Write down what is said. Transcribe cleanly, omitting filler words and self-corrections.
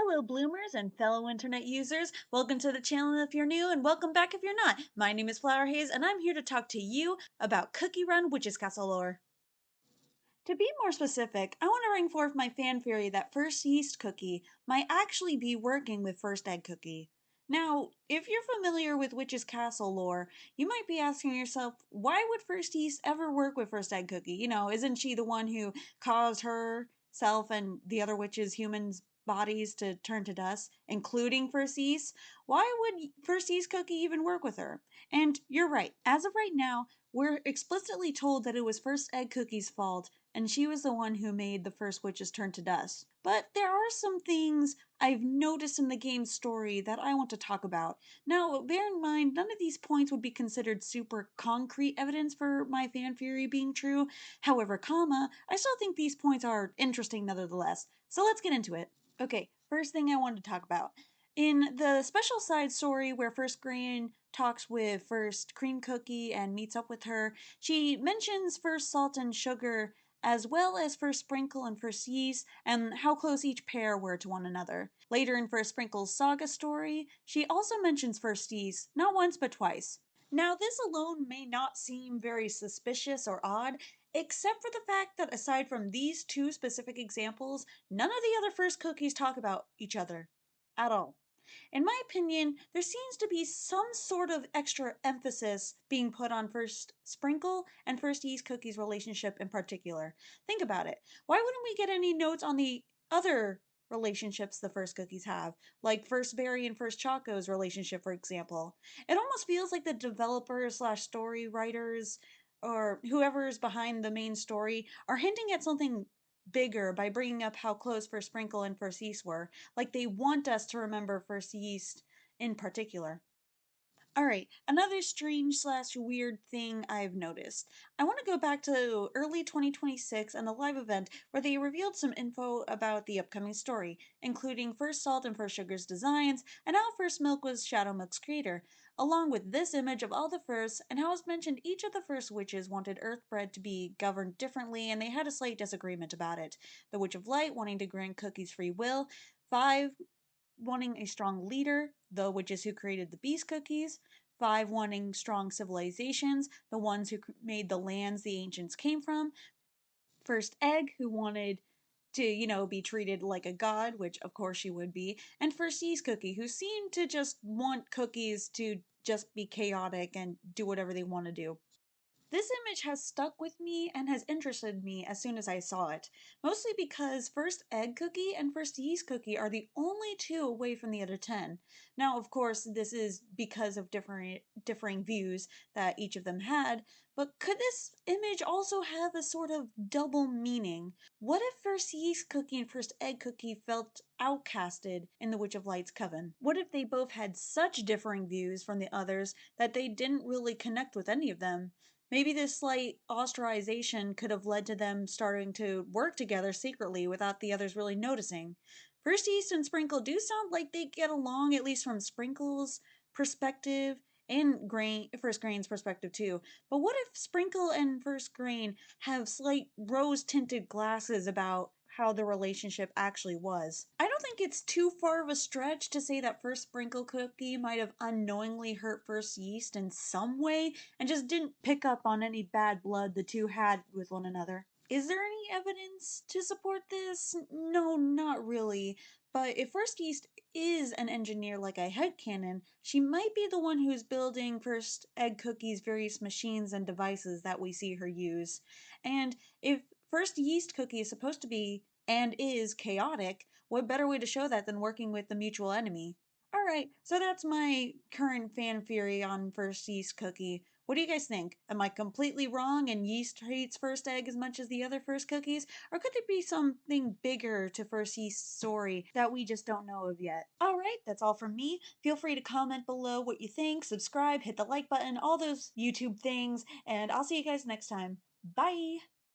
Hello bloomers and fellow internet users, welcome to the channel if you're new and welcome back if you're not. My name is Flower Haze and I'm here to talk to you about Cookie Run Witch's Castle lore. To be more specific, I want to bring forth my fan theory that First Yeast Cookie might actually be working with First Egg Cookie. Now, if you're familiar with Witch's Castle lore, you might be asking yourself, why would First Yeast ever work with First Egg Cookie? Isn't she the one who caused herself and the other witches' humans' bodies to turn to dust, including First Yeast? Why would First Yeast Cookie even work with her? And you're right, as of right now, we're explicitly told that it was First Egg Cookie's fault, and she was the one who made the first witches turn to dust. But there are some things I've noticed in the game's story that I want to talk about. Now, bear in mind, none of these points would be considered super concrete evidence for my fan theory being true. However, I still think these points are interesting nevertheless. So let's get into it. Okay, first thing I wanted to talk about. In the special side story where First Grain talks with First Cream Cookie and meets up with her, she mentions First Salt and Sugar as well as First Sprinkle and First Yeast, and how close each pair were to one another. Later in First Sprinkle's saga story, she also mentions First Yeast, not once but twice. Now, this alone may not seem very suspicious or odd, except for the fact that aside from these two specific examples, none of the other First Cookies talk about each other. At all. In my opinion, there seems to be some sort of extra emphasis being put on First Sprinkle and First Yeast Cookie's relationship in particular. Think about it. Why wouldn't we get any notes on the other relationships the First Cookies have, like First Berry and First Choco's relationship, for example? It almost feels like the developers slash story writers or whoever's behind the main story are hinting at something bigger by bringing up how close First Sprinkle and First Yeast were, like they want us to remember First Yeast in particular. Alright, another strange slash weird thing I've noticed. I want to go back to early 2026 and a live event where they revealed some info about the upcoming story, including First Salt and First Sugar's designs, and how First Milk was Shadow Milk's creator, along with this image of all the firsts, and how as mentioned each of the first witches wanted Earthbread to be governed differently and they had a slight disagreement about it. The Witch of Light wanting to grant cookies free will, 5 wanting a strong leader, the witches who created the beast cookies, 5 wanting strong civilizations, the ones who made the lands the ancients came from, First Egg, who wanted to, be treated like a god, which of course she would be, and First Yeast Cookie, who seemed to just want cookies to just be chaotic and do whatever they want to do. This image has stuck with me and has interested me as soon as I saw it, mostly because First Egg Cookie and First Yeast Cookie are the only two away from the other 10. Now, of course, this is because of differing views that each of them had, but could this image also have a sort of double meaning? What if First Yeast Cookie and First Egg Cookie felt outcasted in the Witch of Light's coven? What if they both had such differing views from the others that they didn't really connect with any of them? Maybe this slight ostracization could have led to them starting to work together secretly without the others really noticing. First Yeast and Sprinkle do sound like they get along, at least from Sprinkle's perspective and First Grain's perspective too. But what if Sprinkle and First Grain have slight rose-tinted glasses about how the relationship actually was? I don't think it's too far of a stretch to say that First Sprinkle Cookie might have unknowingly hurt First Yeast in some way and just didn't pick up on any bad blood the two had with one another. Is there any evidence to support this? No, not really. But if First Yeast is an engineer like I headcanon, she might be the one who's building First Egg Cookie's various machines and devices that we see her use. And if First Yeast Cookie is supposed to be and is chaotic, what better way to show that than working with the mutual enemy? Alright, so that's my current fan theory on First Yeast Cookie. What do you guys think? Am I completely wrong and Yeast hates First Egg as much as the other First Cookies? Or could there be something bigger to First Yeast's story that we just don't know of yet? Alright, that's all from me. Feel free to comment below what you think, subscribe, hit the like button, all those YouTube things, and I'll see you guys next time. Bye!